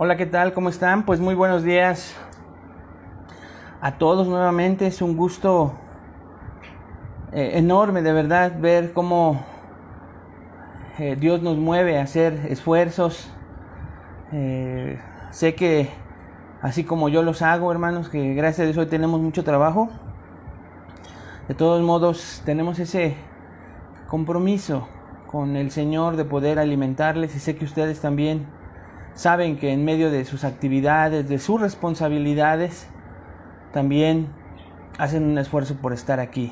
Hola, ¿qué tal? ¿Cómo están? Pues muy buenos días a todos nuevamente. Es un gusto enorme de verdad ver cómo Dios nos mueve a hacer esfuerzos. Sé que así como yo los hago, hermanos, que gracias a Dios hoy tenemos mucho trabajo. De todos modos, tenemos ese compromiso con el Señor de poder alimentarles, y sé que ustedes también saben que en medio de sus actividades, de sus responsabilidades, también hacen un esfuerzo por estar aquí.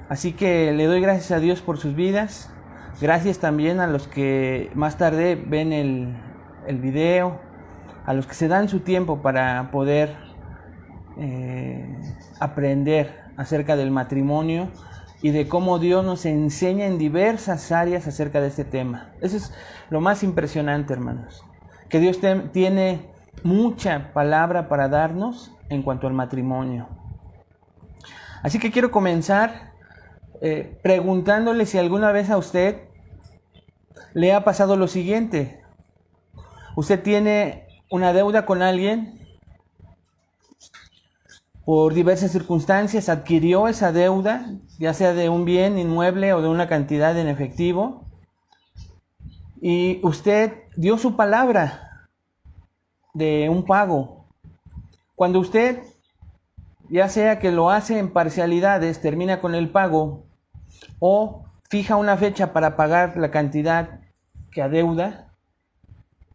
Así que le doy gracias a Dios por sus vidas. Gracias también a los que más tarde ven el video, a los que se dan su tiempo para poder aprender acerca del matrimonio y de cómo Dios nos enseña en diversas áreas acerca de este tema. Eso es lo más impresionante, hermanos, que Dios tiene mucha palabra para darnos en cuanto al matrimonio. Así que quiero comenzar preguntándole si alguna vez a usted le ha pasado lo siguiente. Usted tiene una deuda con alguien, por diversas circunstancias adquirió esa deuda, ya sea de un bien inmueble o de una cantidad en efectivo, y usted dio su palabra de un pago. Cuando usted, ya sea que lo hace en parcialidades, termina con el pago, o fija una fecha para pagar la cantidad que adeuda,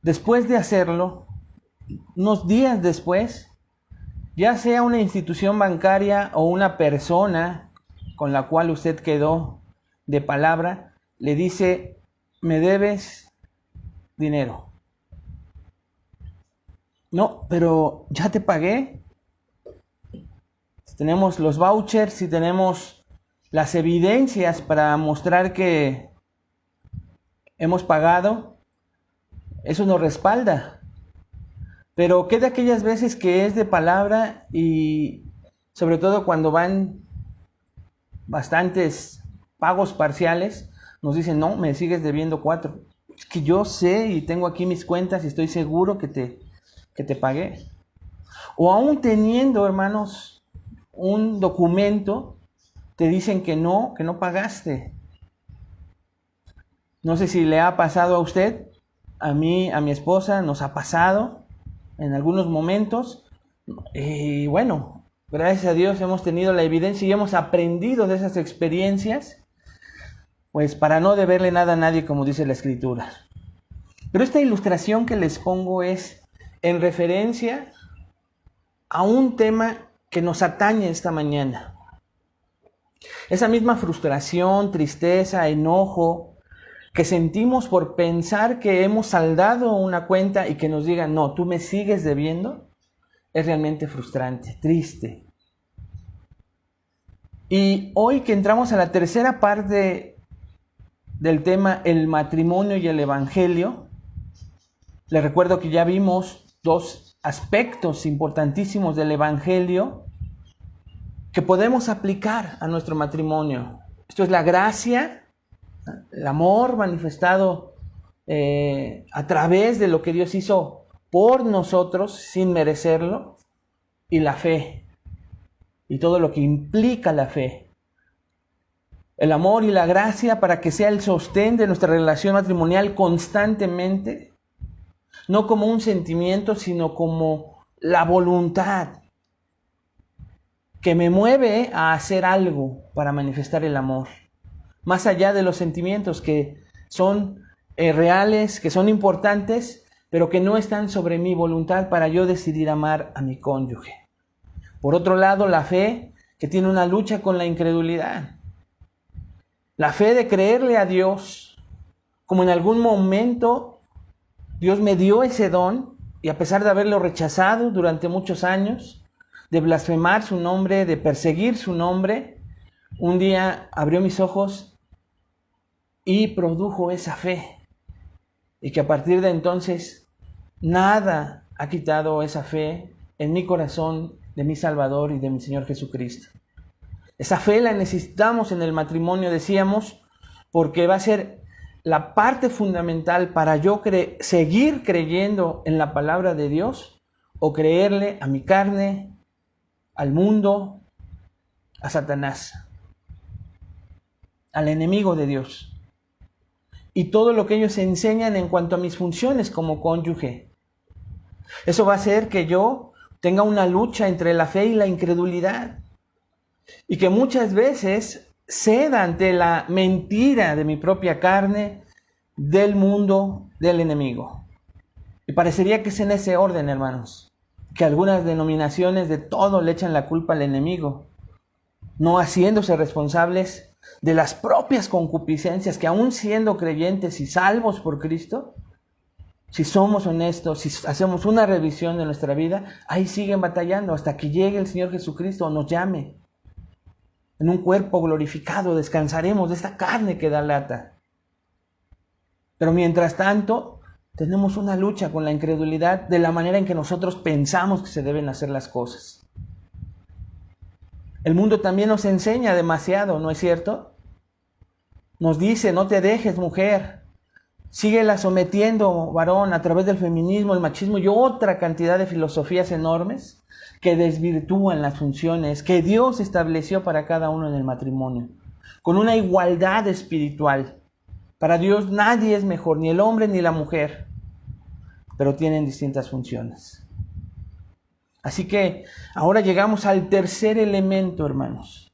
después de hacerlo, unos días después, ya sea una institución bancaria o una persona con la cual usted quedó de palabra, le dice: me debes dinero. No, pero ya te pagué. Tenemos los vouchers y tenemos las evidencias para mostrar que hemos pagado. Eso nos respalda. Pero ¿qué de aquellas veces que es de palabra, y sobre todo cuando van bastantes pagos parciales, nos dicen: no, me sigues debiendo 4? Es que yo sé y tengo aquí mis cuentas y estoy seguro que te pagué. O aún teniendo, hermanos, un documento, te dicen que no pagaste. No sé si le ha pasado a usted, a mí, a mi esposa, nos ha pasado en algunos momentos, y bueno, gracias a Dios hemos tenido la evidencia y hemos aprendido de esas experiencias, pues para no deberle nada a nadie, como dice la Escritura. Pero esta ilustración que les pongo es en referencia a un tema que nos atañe esta mañana. Esa misma frustración, tristeza, enojo que sentimos por pensar que hemos saldado una cuenta y que nos digan: no, tú me sigues debiendo, es realmente frustrante, triste. Y hoy que entramos a la tercera parte del tema, el matrimonio y el evangelio, les recuerdo que ya vimos dos aspectos importantísimos del evangelio que podemos aplicar a nuestro matrimonio. Esto es la gracia, el amor manifestado a través de lo que Dios hizo por nosotros sin merecerlo, y la fe y todo lo que implica la fe. El amor y la gracia para que sea el sostén de nuestra relación matrimonial constantemente, no como un sentimiento, sino como la voluntad que me mueve a hacer algo para manifestar el amor, más allá de los sentimientos que son reales, que son importantes, pero que no están sobre mi voluntad para yo decidir amar a mi cónyuge. Por otro lado, la fe, que tiene una lucha con la incredulidad. La fe de creerle a Dios, como en algún momento Dios me dio ese don, y a pesar de haberlo rechazado durante muchos años, de blasfemar su nombre, de perseguir su nombre, un día abrió mis ojos y produjo esa fe. Y que a partir de entonces nada ha quitado esa fe en mi corazón, de mi Salvador y de mi Señor Jesucristo. Esa fe la necesitamos en el matrimonio, decíamos, porque va a ser la parte fundamental para yo seguir creyendo en la palabra de Dios o creerle a mi carne, al mundo, a Satanás, al enemigo de Dios. Y todo lo que ellos enseñan en cuanto a mis funciones como cónyuge. Eso va a hacer que yo tenga una lucha entre la fe y la incredulidad. Y que muchas veces ceda ante la mentira de mi propia carne, del mundo, del enemigo. Y parecería que es en ese orden, hermanos, que algunas denominaciones de todo le echan la culpa al enemigo, no haciéndose responsables de las propias concupiscencias que, aún siendo creyentes y salvos por Cristo, si somos honestos, si hacemos una revisión de nuestra vida, ahí siguen batallando hasta que llegue el Señor Jesucristo o nos llame. En un cuerpo glorificado descansaremos de esta carne que da lata. Pero mientras tanto, tenemos una lucha con la incredulidad de la manera en que nosotros pensamos que se deben hacer las cosas. El mundo también nos enseña demasiado, ¿no es cierto? Nos dice, no te dejes, mujer. Síguela sometiendo, varón, a través del feminismo, el machismo y otra cantidad de filosofías enormes que desvirtúan las funciones que Dios estableció para cada uno en el matrimonio, con una igualdad espiritual. Para Dios nadie es mejor, ni el hombre ni la mujer, pero tienen distintas funciones. Así que ahora llegamos al tercer elemento, hermanos,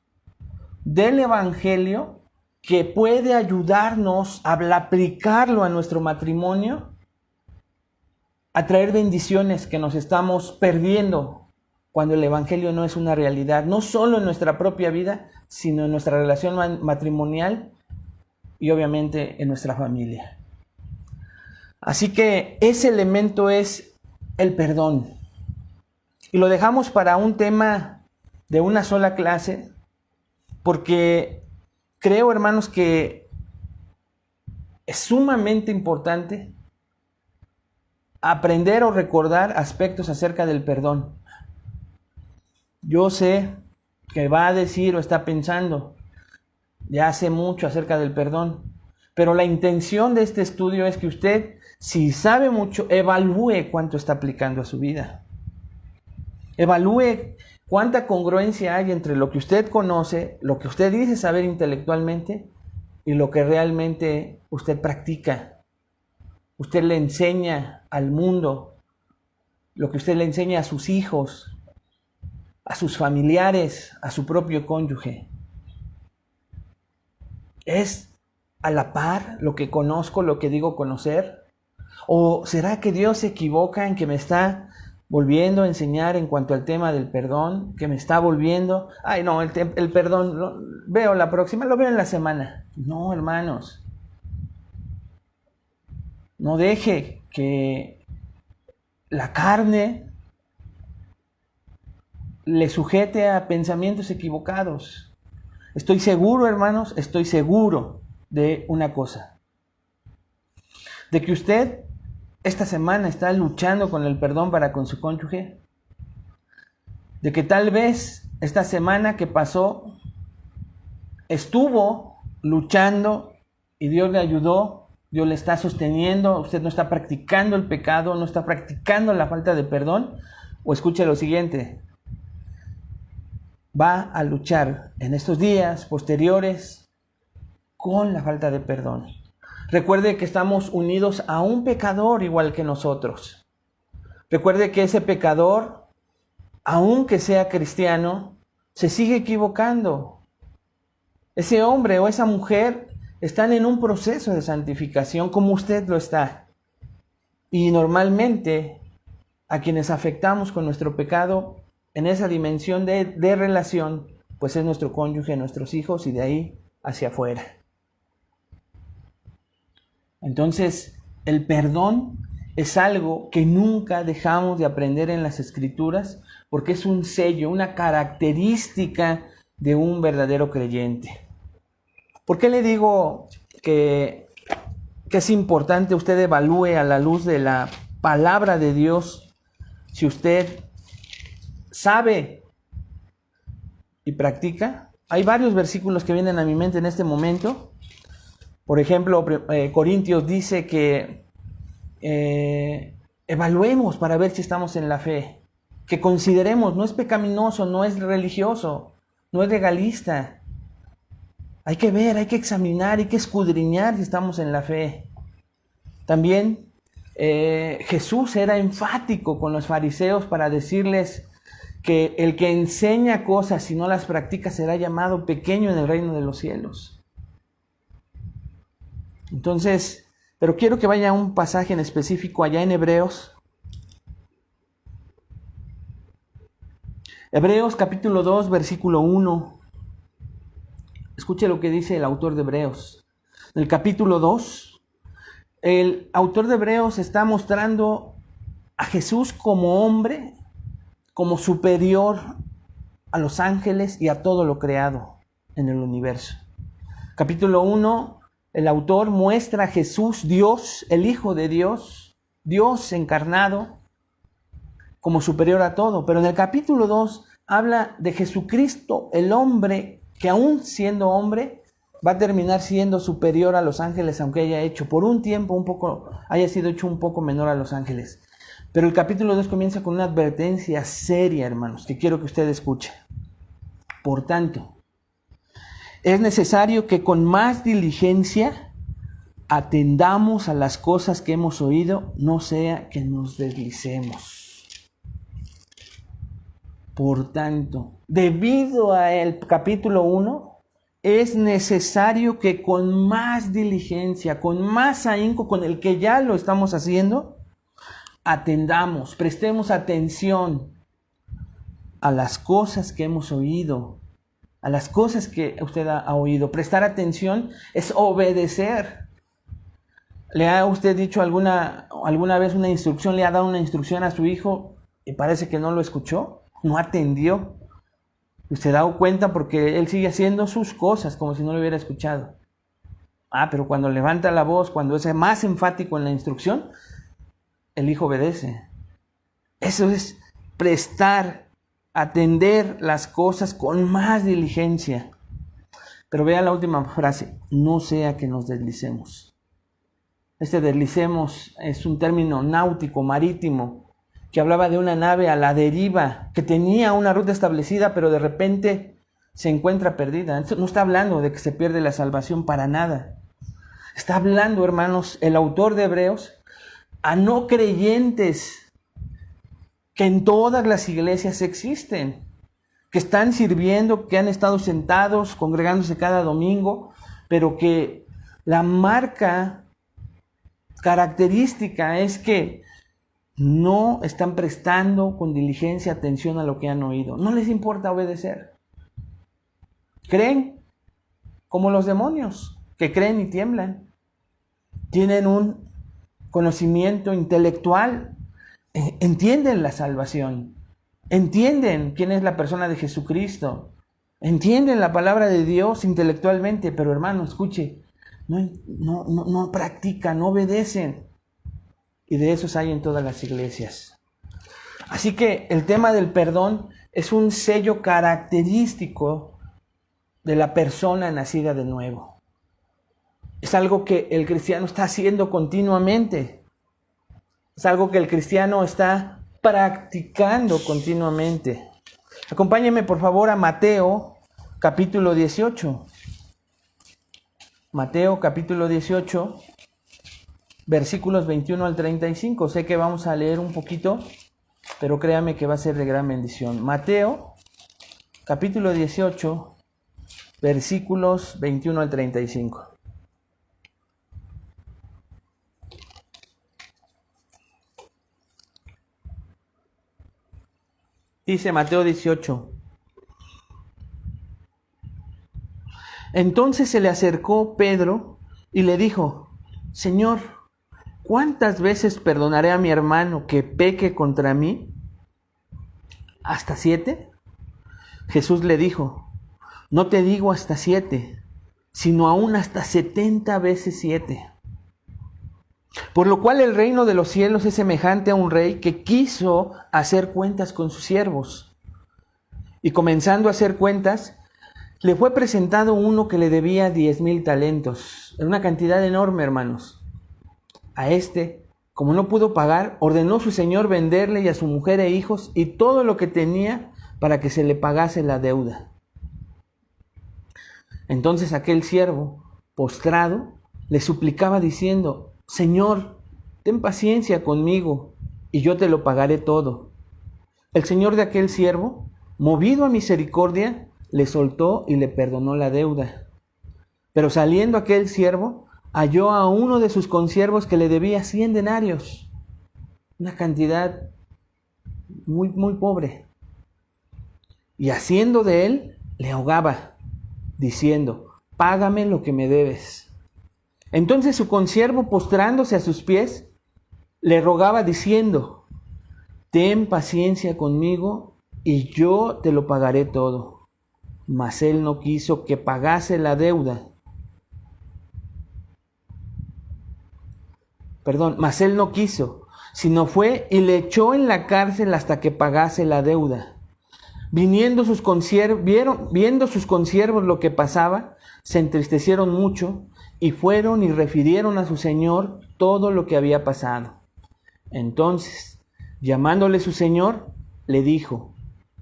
del Evangelio que puede ayudarnos a aplicarlo a nuestro matrimonio, a traer bendiciones que nos estamos perdiendo cuando el Evangelio no es una realidad, no solo en nuestra propia vida, sino en nuestra relación matrimonial y obviamente en nuestra familia. Así que ese elemento es el perdón. Y lo dejamos para un tema de una sola clase, porque creo, hermanos, que es sumamente importante aprender o recordar aspectos acerca del perdón. Yo sé que va a decir o está pensando, ya sé mucho acerca del perdón, pero la intención de este estudio es que usted, si sabe mucho, evalúe cuánto está aplicando a su vida. Evalúe cuánta congruencia hay entre lo que usted conoce, lo que usted dice saber intelectualmente y lo que realmente usted practica. Usted le enseña al mundo, lo que usted le enseña a sus hijos, a sus familiares, a su propio cónyuge. ¿Es a la par lo que conozco, lo que digo conocer? ¿O será que Dios se equivoca en que me está volviendo a enseñar en cuanto al tema del perdón? Que me está volviendo, el perdón, veo la próxima, lo veo en la semana. No, hermanos. No deje que la carne le sujete a pensamientos equivocados. Estoy seguro, hermanos, estoy seguro de una cosa. De que usted esta semana está luchando con el perdón para con su cónyuge. De que tal vez esta semana que pasó estuvo luchando y Dios le ayudó, Dios le está sosteniendo, usted no está practicando el pecado, no está practicando la falta de perdón. O escuche lo siguiente, va a luchar en estos días posteriores con la falta de perdón. Recuerde que estamos unidos a un pecador igual que nosotros. Recuerde que ese pecador, aunque sea cristiano, se sigue equivocando. Ese hombre o esa mujer están en un proceso de santificación como usted lo está. Y normalmente a quienes afectamos con nuestro pecado en esa dimensión de relación, pues es nuestro cónyuge, nuestros hijos y de ahí hacia afuera. Entonces, el perdón es algo que nunca dejamos de aprender en las Escrituras porque es un sello, una característica de un verdadero creyente. ¿Por qué le digo que es importante usted evalúe a la luz de la palabra de Dios si usted sabe y practica? Hay varios versículos que vienen a mi mente en este momento, Por ejemplo, Corintios dice que evaluemos para ver si estamos en la fe, que consideremos, no es pecaminoso, no es religioso, no es legalista. Hay que ver, hay que examinar, hay que escudriñar si estamos en la fe. También Jesús era enfático con los fariseos para decirles que el que enseña cosas y no las practica será llamado pequeño en el reino de los cielos. Entonces, pero quiero que vaya a un pasaje en específico allá en Hebreos. Hebreos capítulo 2, versículo 1. Escuche lo que dice el autor de Hebreos. En el capítulo 2, el autor de Hebreos está mostrando a Jesús como hombre, como superior a los ángeles y a todo lo creado en el universo. Capítulo 1, el autor muestra a Jesús, Dios, el Hijo de Dios, Dios encarnado, como superior a todo. Pero en el capítulo 2 habla de Jesucristo, el hombre, que aún siendo hombre, va a terminar siendo superior a los ángeles, aunque haya hecho por un tiempo haya sido hecho un poco menor a los ángeles. Pero el capítulo 2 comienza con una advertencia seria, hermanos, que quiero que usted escuche. Por tanto, es necesario que con más diligencia atendamos a las cosas que hemos oído, no sea que nos deslicemos. Por tanto, debido al capítulo 1, es necesario que con más diligencia, con más ahínco, con el que ya lo estamos haciendo, atendamos, prestemos atención a las cosas que hemos oído, a las cosas que usted ha oído. Prestar atención es obedecer. ¿Le ha usted dicho alguna vez una instrucción, le ha dado una instrucción a su hijo y parece que no lo escuchó, no atendió? Usted ha dado cuenta porque él sigue haciendo sus cosas como si no lo hubiera escuchado. Pero cuando levanta la voz, cuando es más enfático en la instrucción, el hijo obedece. Eso es atender las cosas con más diligencia. Pero vea la última frase, no sea que nos deslicemos. Este deslicemos es un término náutico, marítimo, que hablaba de una nave a la deriva, que tenía una ruta establecida, pero de repente se encuentra perdida. No está hablando de que se pierde la salvación para nada. Está hablando, hermanos, el autor de Hebreos, a no creyentes que en todas las iglesias existen, que están sirviendo, que han estado sentados, congregándose cada domingo, pero que la marca característica es que no están prestando con diligencia atención a lo que han oído. No les importa obedecer. Creen como los demonios, que creen y tiemblan. Tienen un conocimiento intelectual, entienden la salvación, entienden quién es la persona de Jesucristo, entienden la palabra de Dios intelectualmente, pero hermano, escuche, no practican, no obedecen. Y de esos hay en todas las iglesias. Así que el tema del perdón es un sello característico de la persona nacida de nuevo. Es algo que el cristiano está haciendo continuamente. Es algo que el cristiano está practicando continuamente. Acompáñenme por favor a Mateo capítulo 18. Mateo capítulo 18. Versículos 21 al 35. Sé que vamos a leer un poquito, pero créame que va a ser de gran bendición. Mateo, capítulo 18, versículos 21 al 35. Dice Mateo 18. Entonces se le acercó Pedro y le dijo: Señor, ¿cuántas veces perdonaré a mi hermano que peque contra mí? ¿Hasta 7? Jesús le dijo: no te digo hasta 7, sino aún hasta 70 veces 7. Por lo cual el reino de los cielos es semejante a un rey que quiso hacer cuentas con sus siervos. Y comenzando a hacer cuentas, le fue presentado uno que le debía 10,000 talentos. Era una cantidad enorme, hermanos. A este, como no pudo pagar, ordenó su señor venderle y a su mujer e hijos y todo lo que tenía para que se le pagase la deuda. Entonces aquel siervo, postrado, le suplicaba diciendo: Señor, ten paciencia conmigo y yo te lo pagaré todo. El señor de aquel siervo, movido a misericordia, le soltó y le perdonó la deuda. Pero saliendo aquel siervo, halló a uno de sus consiervos que le debía 100 denarios, una cantidad muy, muy pobre. Y haciendo de él, le ahogaba, diciendo: Págame lo que me debes. Entonces su consiervo, postrándose a sus pies, le rogaba diciendo: Ten paciencia conmigo y yo te lo pagaré todo. Mas él no quiso que pagase la deuda. Mas él no quiso, sino fue y le echó en la cárcel hasta que pagase la deuda. Viendo sus consiervos lo que pasaba, se entristecieron mucho y fueron y refirieron a su señor todo lo que había pasado. Entonces, llamándole su señor, le dijo: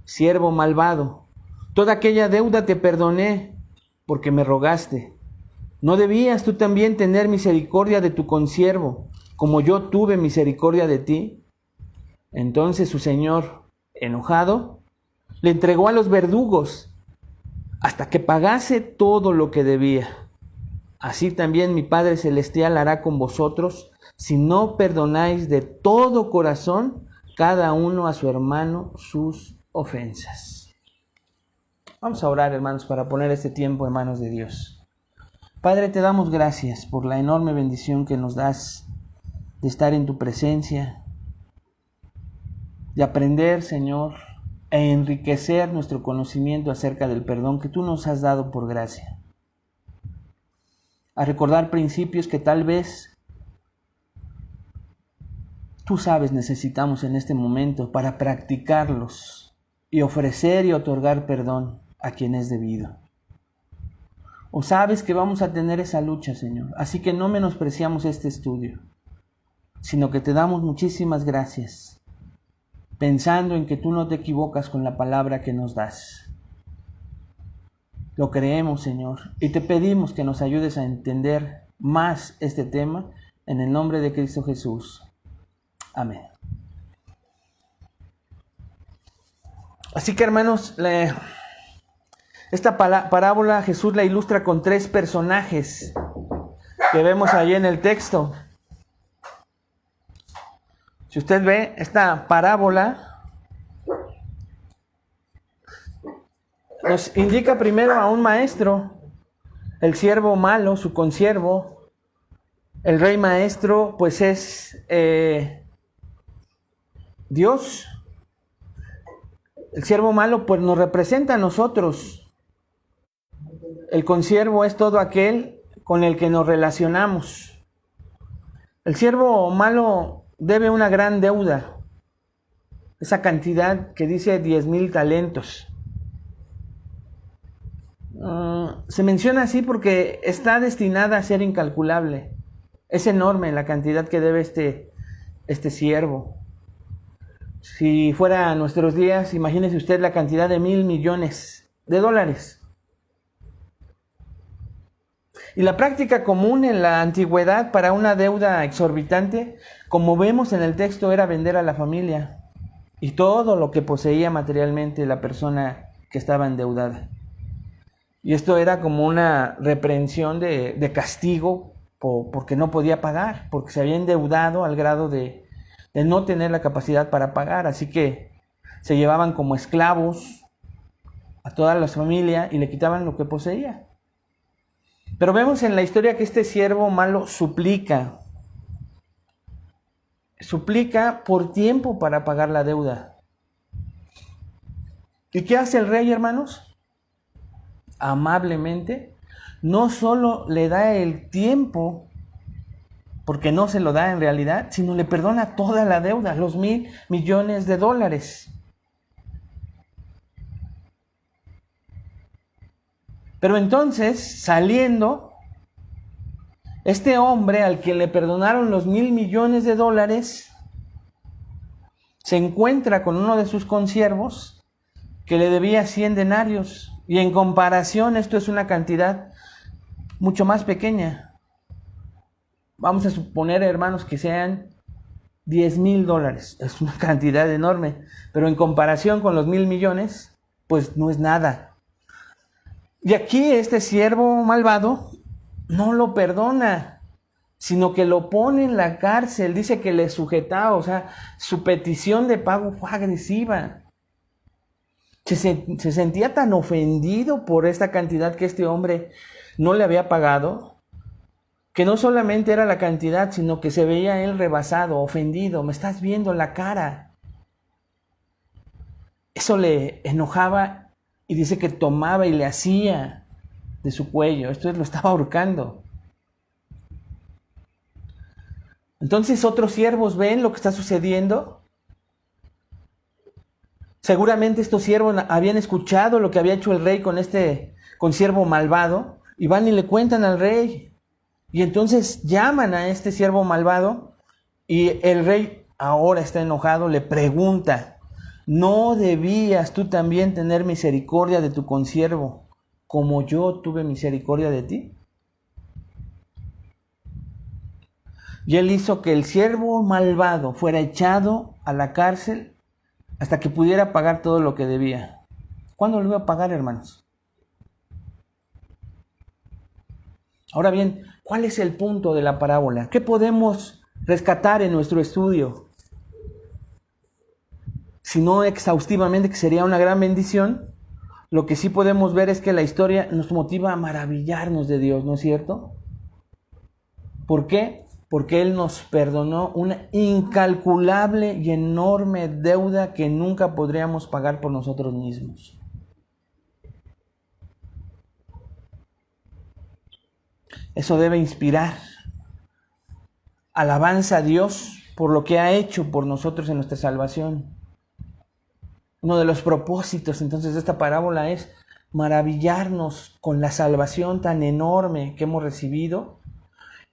Siervo malvado, toda aquella deuda te perdoné porque me rogaste. ¿No debías tú también tener misericordia de tu consiervo, como yo tuve misericordia de ti? Entonces su señor, enojado, le entregó a los verdugos hasta que pagase todo lo que debía. Así también mi Padre Celestial hará con vosotros si no perdonáis de todo corazón cada uno a su hermano sus ofensas. Vamos a orar, hermanos, para poner este tiempo en manos de Dios. Padre, te damos gracias por la enorme bendición que nos das de estar en tu presencia, de aprender, Señor, e enriquecer nuestro conocimiento acerca del perdón que tú nos has dado por gracia. A recordar principios que tal vez tú sabes necesitamos en este momento para practicarlos y ofrecer y otorgar perdón a quien es debido. O sabes que vamos a tener esa lucha, Señor. Así que no menospreciamos este estudio, sino que te damos muchísimas gracias, pensando en que tú no te equivocas con la palabra que nos das. Lo creemos, Señor, y te pedimos que nos ayudes a entender más este tema en el nombre de Cristo Jesús. Amén. Así que, hermanos, esta parábola Jesús la ilustra con 3 personajes que vemos allí en el texto. Si usted ve esta parábola, nos indica primero a un maestro, el siervo malo, su consiervo. El rey maestro pues es Dios. El siervo malo pues nos representa a nosotros. El consiervo es todo aquel con el que nos relacionamos. El siervo malo debe una gran deuda, esa cantidad que dice 10,000 talentos. Se menciona así porque está destinada a ser incalculable. Es enorme la cantidad que debe este siervo. Si fuera nuestros días, imagínese usted la cantidad de $1,000 millones. Y la práctica común en la antigüedad para una deuda exorbitante, como vemos en el texto, era vender a la familia y todo lo que poseía materialmente la persona que estaba endeudada. Y esto era como una reprensión de castigo porque no podía pagar, porque se había endeudado al grado de no tener la capacidad para pagar. Así que se llevaban como esclavos a toda la familia y le quitaban lo que poseía. Pero vemos en la historia que este siervo malo suplica por tiempo para pagar la deuda. ¿Y qué hace el rey, hermanos? Amablemente, no solo le da el tiempo, porque no se lo da en realidad, sino le perdona toda la deuda, los $1,000 millones. Pero entonces, saliendo, este hombre al que le perdonaron los $1,000,000,000, se encuentra con uno de sus consiervos que le debía 100 denarios. Y en comparación, esto es una cantidad mucho más pequeña. Vamos a suponer, hermanos, que sean $10,000. Es una cantidad enorme. Pero en comparación con los 1,000,000,000, pues no es nada. Y aquí este siervo malvado no lo perdona, sino que lo pone en la cárcel. Dice que le sujetaba, o sea, su petición de pago fue agresiva. Se sentía tan ofendido por esta cantidad que este hombre no le había pagado, que no solamente era la cantidad, sino que se veía él rebasado, ofendido. Me estás viendo la cara. Eso le enojaba y dice que tomaba y le hacía de su cuello. Esto lo estaba ahorcando. Entonces otros siervos ven lo que está sucediendo. Seguramente estos siervos habían escuchado lo que había hecho el rey con este consiervo malvado, y van y le cuentan al rey. Y entonces llaman a este siervo malvado, y el rey ahora está enojado, le pregunta: ¿no debías tú también tener misericordia de tu consiervo, como yo tuve misericordia de ti? Y él hizo que el siervo malvado fuera echado a la cárcel hasta que pudiera pagar todo lo que debía. ¿Cuándo lo iba a pagar, hermanos? Ahora bien, ¿cuál es el punto de la parábola? ¿Qué podemos rescatar en nuestro estudio? Si no exhaustivamente, que sería una gran bendición, lo que sí podemos ver es que la historia nos motiva a maravillarnos de Dios, ¿no es cierto? ¿Por qué? Porque Él nos perdonó una incalculable y enorme deuda que nunca podríamos pagar por nosotros mismos. Eso debe inspirar alabanza a Dios por lo que ha hecho por nosotros en nuestra salvación. Uno de los propósitos entonces de esta parábola es maravillarnos con la salvación tan enorme que hemos recibido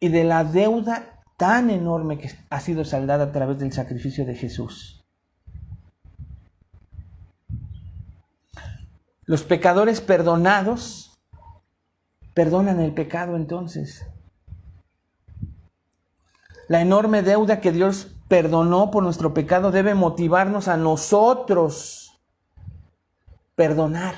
y de la deuda tan enorme que ha sido saldada a través del sacrificio de Jesús. Los pecadores perdonados perdonan el pecado entonces. La enorme deuda que Dios perdonó por nuestro pecado debe motivarnos a nosotros perdonar.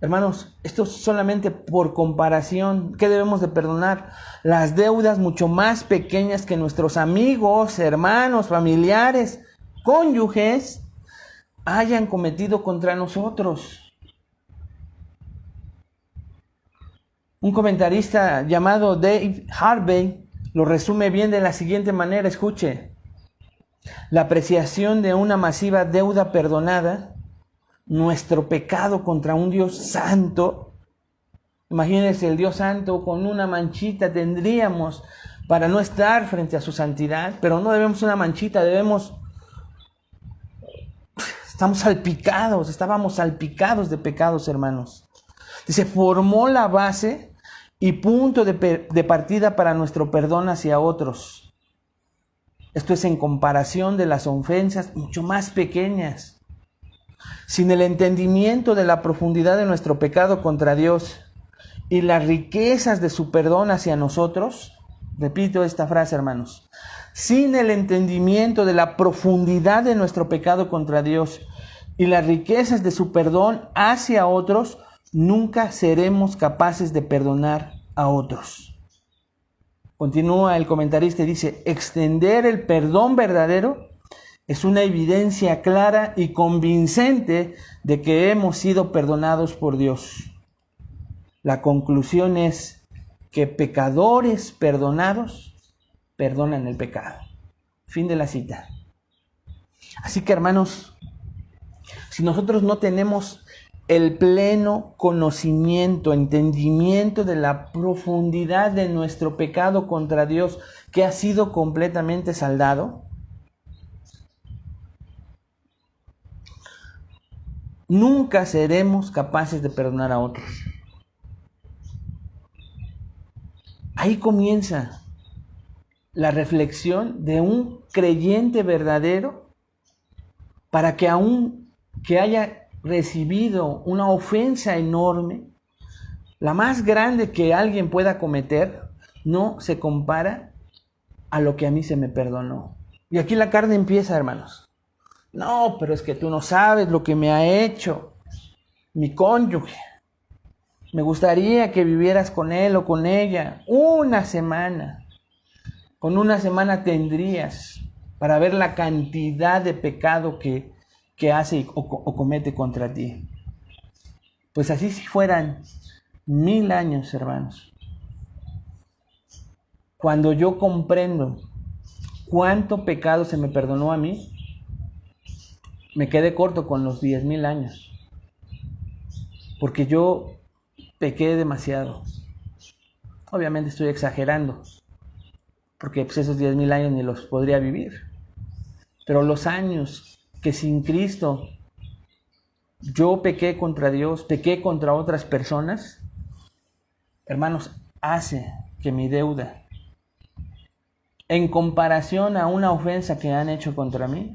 Hermanos, esto solamente por comparación. ¿Qué debemos de perdonar? Las deudas mucho más pequeñas que nuestros amigos, hermanos, familiares, cónyuges hayan cometido contra nosotros. Un comentarista llamado Dave Harvey lo resume bien de la siguiente manera. Escuche: la apreciación de una masiva deuda perdonada, nuestro pecado contra un Dios santo. Imagínense, el Dios santo con una manchita tendríamos para no estar frente a su santidad, pero no debemos una manchita, estábamos salpicados de pecados, hermanos. Dice, formó la base y punto de partida para nuestro perdón hacia otros. Esto es en comparación de las ofensas mucho más pequeñas. Sin el entendimiento de la profundidad de nuestro pecado contra Dios y las riquezas de su perdón hacia nosotros, repito esta frase, hermanos, sin el entendimiento de la profundidad de nuestro pecado contra Dios y las riquezas de su perdón hacia otros, nunca seremos capaces de perdonar a otros. Continúa el comentarista y dice, extender el perdón verdadero es una evidencia clara y convincente de que hemos sido perdonados por Dios. La conclusión es que pecadores perdonados perdonan el pecado. Fin de la cita. Así que, hermanos, si nosotros no tenemos el pleno conocimiento, entendimiento de la profundidad de nuestro pecado contra Dios, que ha sido completamente saldado, nunca seremos capaces de perdonar a otros. Ahí comienza la reflexión de un creyente verdadero para que aun que haya recibido una ofensa enorme, la más grande que alguien pueda cometer, no se compara a lo que a mí se me perdonó. Y aquí la carne empieza, hermanos. No, pero es que tú no sabes lo que me ha hecho mi cónyuge. Me gustaría que vivieras con él o con ella una semana. Con una semana tendrías para ver la cantidad de pecado que hace o comete contra ti. Pues así si fueran 1000 años, hermanos. Cuando yo comprendo cuánto pecado se me perdonó a mí, me quedé corto con los 10,000 años. Porque yo pequé demasiado. Obviamente estoy exagerando, porque pues esos 10,000 años ni los podría vivir. Pero los años que sin Cristo yo pequé contra Dios, pequé contra otras personas, hermanos, hace que mi deuda, en comparación a una ofensa que han hecho contra mí,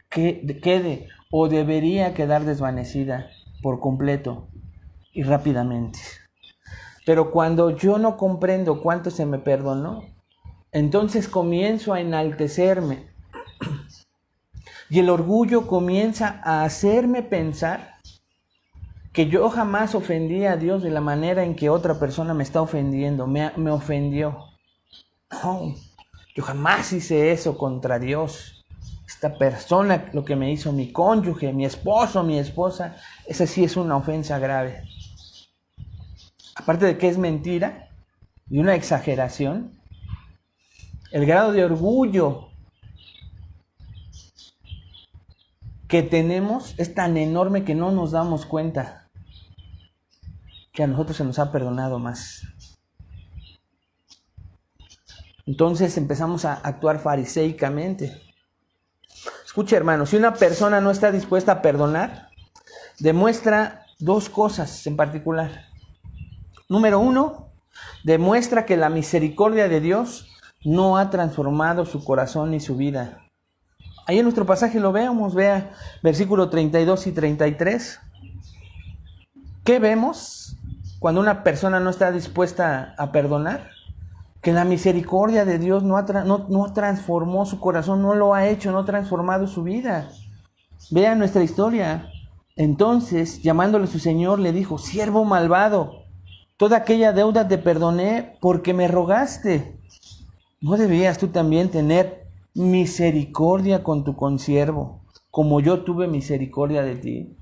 que quede o debería quedar desvanecida por completo y rápidamente. Pero cuando yo no comprendo cuánto se me perdonó, entonces comienzo a enaltecerme y el orgullo comienza a hacerme pensar que yo jamás ofendí a Dios de la manera en que otra persona me está ofendiendo, me ofendió. No, yo jamás hice eso contra Dios. Esta persona, lo que me hizo mi cónyuge, mi esposo, mi esposa, esa sí es una ofensa grave. Aparte de que es mentira y una exageración, el grado de orgullo que tenemos es tan enorme que no nos damos cuenta que a nosotros se nos ha perdonado más. Entonces empezamos a actuar fariseicamente. Escucha, hermano, si una persona no está dispuesta a perdonar, demuestra dos cosas en particular. Número uno, demuestra que la misericordia de Dios no ha transformado su corazón ni su vida. Ahí en nuestro pasaje lo vemos, vea versículo 32 y 33. ¿Qué vemos cuando una persona no está dispuesta a perdonar? Que la misericordia de Dios no transformó su corazón, no lo ha hecho, no ha transformado su vida. Vea nuestra historia. Entonces, llamándole a su señor, le dijo: siervo malvado, toda aquella deuda te perdoné porque me rogaste. ¿No debías tú también tener misericordia con tu consiervo, como yo tuve misericordia de ti?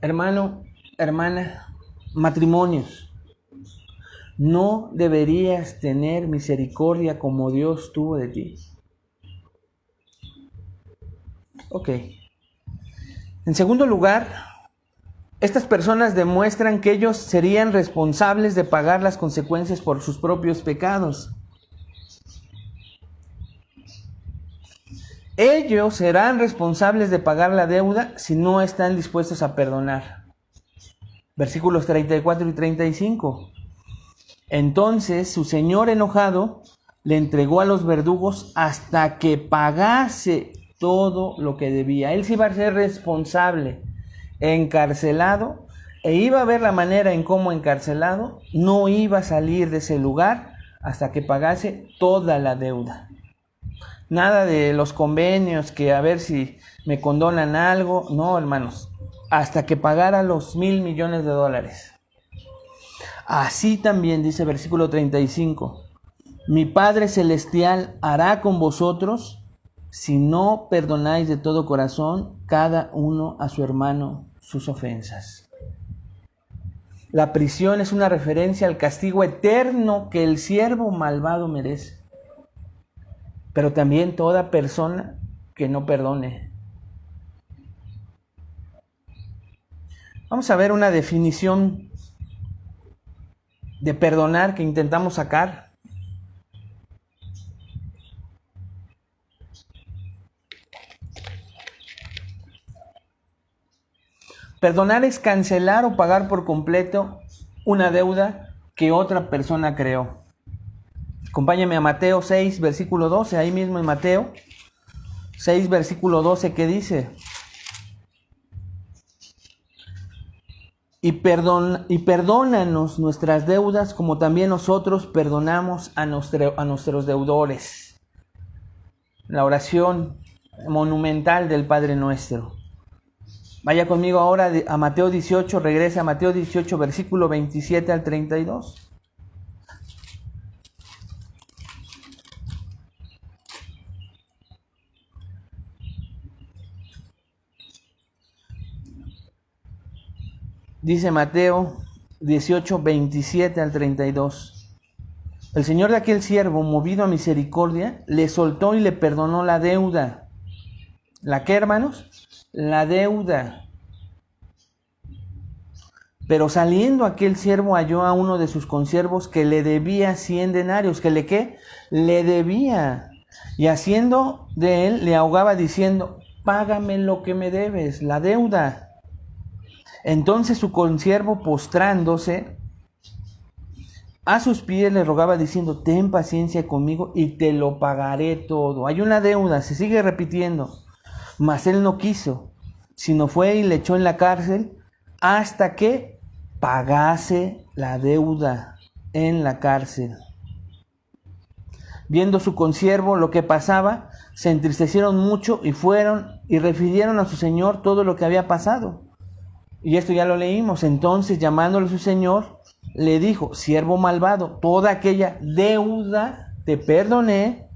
Hermano, hermana, matrimonios, ¿no deberías tener misericordia como Dios tuvo de ti? Ok. En segundo lugar, estas personas demuestran que ellos serían responsables de pagar las consecuencias por sus propios pecados. Ellos serán responsables de pagar la deuda si no están dispuestos a perdonar. Versículos 34 y 35. Entonces su señor enojado le entregó a los verdugos hasta que pagase todo lo que debía. Él sí iba a ser responsable, encarcelado, e iba a ver la manera en cómo encarcelado no iba a salir de ese lugar hasta que pagase toda la deuda. Nada de los convenios que a ver si me condonan algo. No, hermanos, hasta que pagara los $1,000,000,000. Así también dice versículo 35. Mi Padre Celestial hará con vosotros si no perdonáis de todo corazón cada uno a su hermano sus ofensas. La prisión es una referencia al castigo eterno que el siervo malvado merece. Pero también toda persona que no perdone. Vamos a ver una definición de perdonar que intentamos sacar. Perdonar es cancelar o pagar por completo una deuda que otra persona creó. Acompáñame a Mateo 6, versículo 12, ahí mismo en Mateo 6, versículo 12, ¿qué dice? Y perdónanos nuestras deudas como también nosotros perdonamos a nuestros deudores. La oración monumental del Padre Nuestro. Vaya conmigo ahora a Mateo 18, regresa a Mateo 18, versículo 27 al 32. Dice Mateo 18, 27 al 32. El Señor de aquel siervo, movido a misericordia, le soltó y le perdonó la deuda. ¿La qué, hermanos? La deuda. Pero saliendo aquel siervo halló a uno de sus consiervos que le debía 100 denarios. ¿Que le qué? Le debía. Y haciendo de él, le ahogaba diciendo, págame lo que me debes, la deuda. Entonces su consiervo, postrándose a sus pies, le rogaba diciendo, ten paciencia conmigo y te lo pagaré todo. Hay una deuda, se sigue repitiendo. Mas él no quiso, sino fue y le echó en la cárcel hasta que pagase la deuda en la cárcel. Viendo su consiervo lo que pasaba, se entristecieron mucho y fueron y refirieron a su señor todo lo que había pasado. Y esto ya lo leímos. Entonces, llamándole a su señor, le dijo, siervo malvado, toda aquella deuda te perdoné,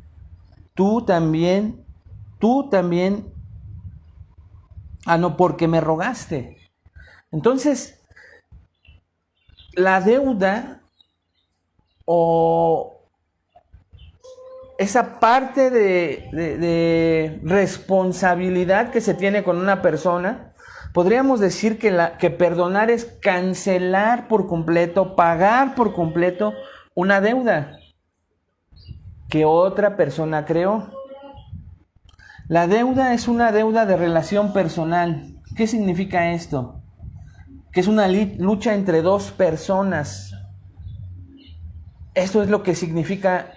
tú también, no, porque me rogaste. Entonces, la deuda o esa parte de responsabilidad que se tiene con una persona, podríamos decir que perdonar es cancelar por completo, pagar por completo una deuda que otra persona creó. La deuda es una deuda de relación personal. ¿Qué significa esto? Que es una lucha entre dos personas. Esto es lo que significa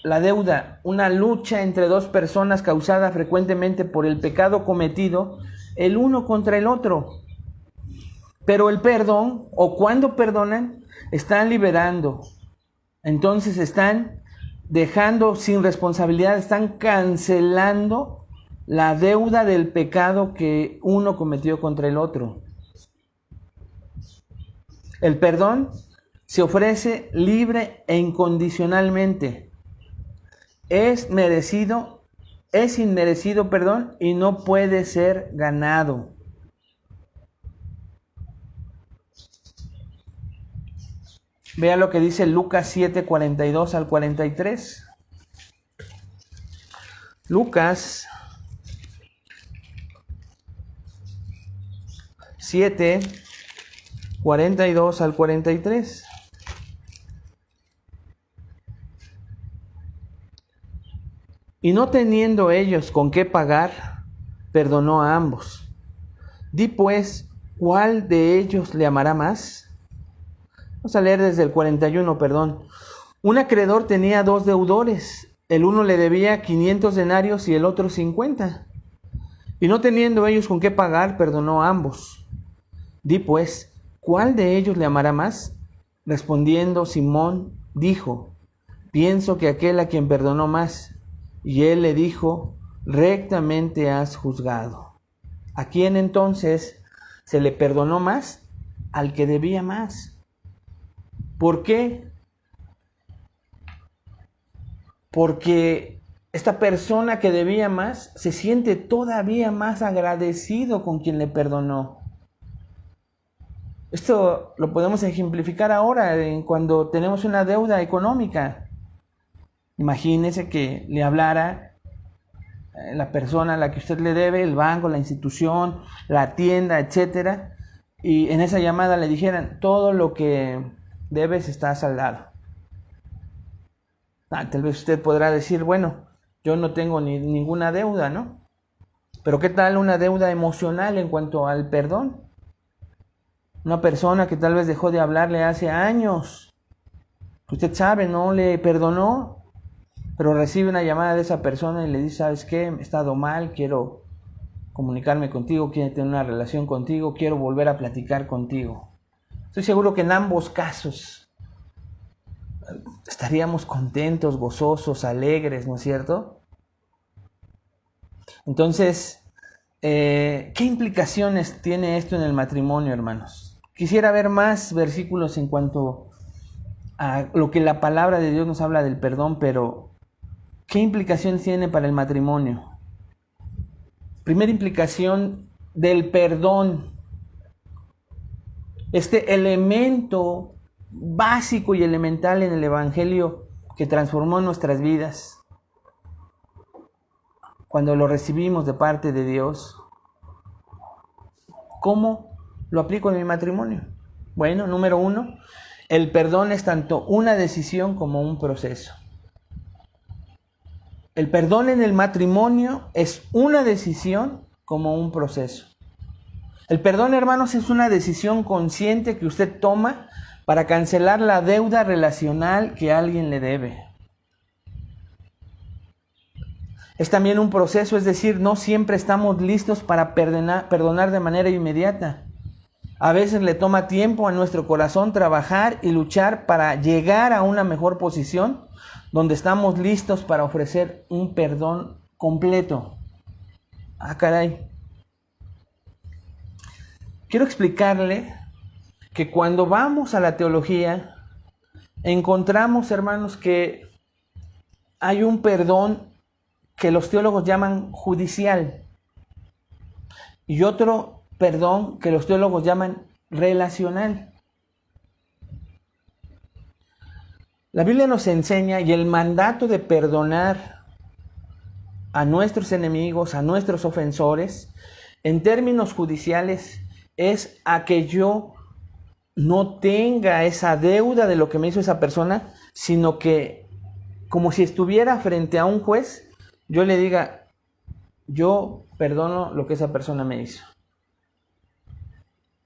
la deuda, una lucha entre dos personas causada frecuentemente por el pecado cometido el uno contra el otro. Pero el perdón, o cuando perdonan, están liberando. Entonces están dejando sin responsabilidad, están cancelando la deuda del pecado que uno cometió contra el otro. El perdón se ofrece libre e incondicionalmente. Es inmerecido, y no puede ser ganado. Vea lo que dice Lucas 7, 42 al 43. Lucas 7, 42 al 43. Y no teniendo ellos con qué pagar, perdonó a ambos. Di pues, ¿cuál de ellos le amará más? Vamos a leer desde el 41, perdón. Un acreedor tenía dos deudores. El uno le debía 500 denarios y el otro 50. Y no teniendo ellos con qué pagar, perdonó a ambos. Di pues, ¿cuál de ellos le amará más? Respondiendo Simón, dijo, pienso que aquel a quien perdonó más. Y él le dijo, rectamente has juzgado. ¿A quién entonces se le perdonó más? Al que debía más. ¿Por qué? Porque esta persona que debía más se siente todavía más agradecido con quien le perdonó. Esto lo podemos ejemplificar ahora cuando tenemos una deuda económica. Imagínese que le hablara la persona a la que usted le debe, el banco, la institución, la tienda, etcétera, y en esa llamada le dijeran, todo lo que debes está saldado. Tal vez usted podrá decir, bueno, yo no tengo ninguna deuda, ¿no? Pero ¿qué tal una deuda emocional en cuanto al perdón? Una persona que tal vez dejó de hablarle hace años, que usted sabe, no le perdonó, pero recibe una llamada de esa persona y le dice, ¿sabes qué? He estado mal, quiero comunicarme contigo, quiero tener una relación contigo, quiero volver a platicar contigo. Estoy seguro que en ambos casos estaríamos contentos, gozosos, alegres, ¿no es cierto? Entonces, ¿qué implicaciones tiene esto en el matrimonio, hermanos? Quisiera ver más versículos en cuanto a lo que la palabra de Dios nos habla del perdón, pero ¿qué implicaciones tiene para el matrimonio? Primera implicación del perdón. Este elemento básico y elemental en el Evangelio que transformó nuestras vidas cuando lo recibimos de parte de Dios. ¿Cómo lo aplico en mi matrimonio? Bueno, número 1, el perdón es tanto una decisión como un proceso. El perdón en el matrimonio es una decisión como un proceso. El perdón, hermanos, es una decisión consciente que usted toma para cancelar la deuda relacional que alguien le debe. Es también un proceso, es decir, no siempre estamos listos para perdonar de manera inmediata. A veces le toma tiempo a nuestro corazón trabajar y luchar para llegar a una mejor posición donde estamos listos para ofrecer un perdón completo. Ah, caray. Quiero explicarle que cuando vamos a la teología, encontramos, hermanos, que hay un perdón que los teólogos llaman judicial y otro perdón que los teólogos llaman relacional. La Biblia nos enseña y el mandato de perdonar a nuestros enemigos, a nuestros ofensores, en términos judiciales, es a que yo no tenga esa deuda de lo que me hizo esa persona, sino que como si estuviera frente a un juez, yo le diga, yo perdono lo que esa persona me hizo.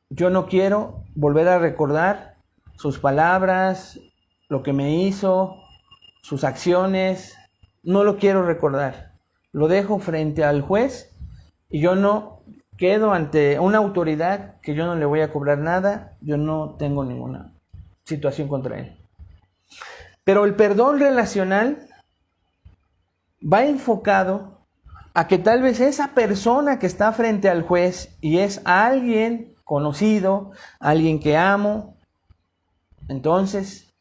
Yo no quiero volver a recordar sus palabras, lo que me hizo, sus acciones, no lo quiero recordar. Lo dejo frente al juez y yo no quedo ante una autoridad que yo no le voy a cobrar nada, yo no tengo ninguna situación contra él. Pero el perdón relacional va enfocado a que tal vez esa persona que está frente al juez y es alguien conocido, alguien que amo, entonces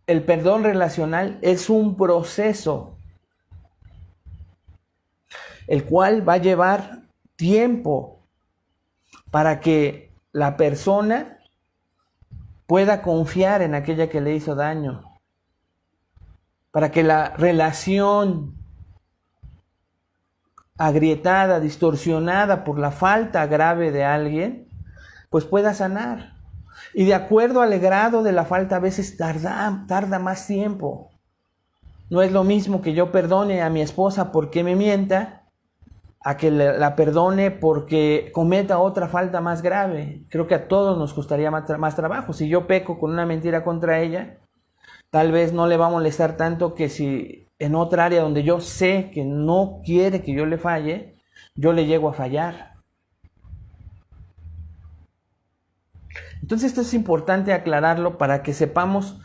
el perdón relacional es un proceso el cual va a llevar tiempo para que la persona pueda confiar en aquella que le hizo daño, para que la relación agrietada, distorsionada por la falta grave de alguien, pues pueda sanar. Y de acuerdo al grado de la falta, a veces tarda más tiempo. No es lo mismo que yo perdone a mi esposa porque me mienta, a que la perdone porque cometa otra falta más grave. Creo que a todos nos costaría más trabajo. Si yo peco con una mentira contra ella, tal vez no le va a molestar tanto que si en otra área donde yo sé que no quiere que yo le falle, yo le llego a fallar. Entonces esto es importante aclararlo para que sepamos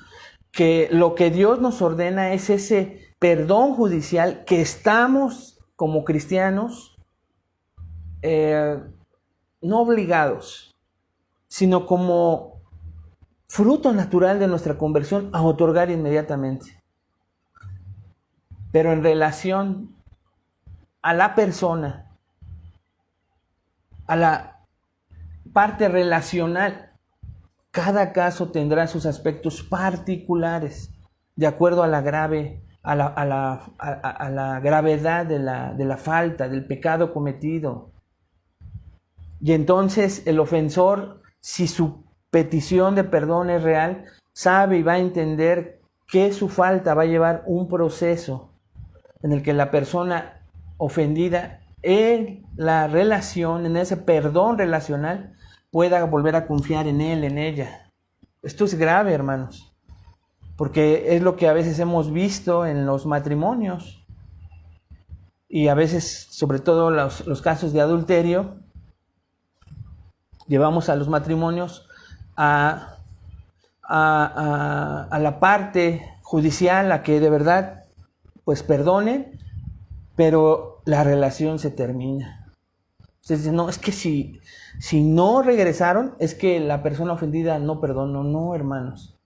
que lo que Dios nos ordena es ese perdón judicial que estamos como cristianos no obligados, sino como fruto natural de nuestra conversión a otorgar inmediatamente. Pero en relación a la persona, a la parte relacional, cada caso tendrá sus aspectos particulares de acuerdo a la gravedad de la falta, del pecado cometido. Y entonces el ofensor, si su petición de perdón es real, sabe y va a entender que su falta va a llevar un proceso en el que la persona ofendida en la relación, en ese perdón relacional, pueda volver a confiar en él, en ella. Esto es grave, hermanos, porque es lo que a veces hemos visto en los matrimonios y a veces, sobre todo los casos de adulterio, llevamos a los matrimonios a la parte judicial a que de verdad pues perdonen, pero la relación se termina. Entonces, no, es que si no regresaron, es que la persona ofendida no perdonó. No, hermanos.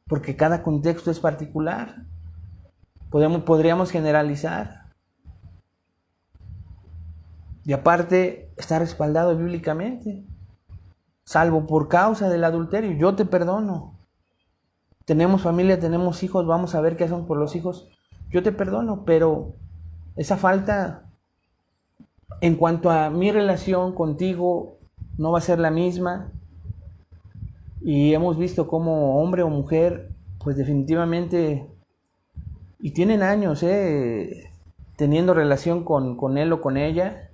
Porque cada contexto es particular. Podríamos generalizar. Y aparte, está respaldado bíblicamente. Salvo por causa del adulterio, yo te perdono. Tenemos familia, tenemos hijos, vamos a ver qué hacen por los hijos. Yo te perdono, pero esa falta en cuanto a mi relación contigo no va a ser la misma. Y hemos visto cómo hombre o mujer, pues definitivamente, y tienen años teniendo relación con él o con ella,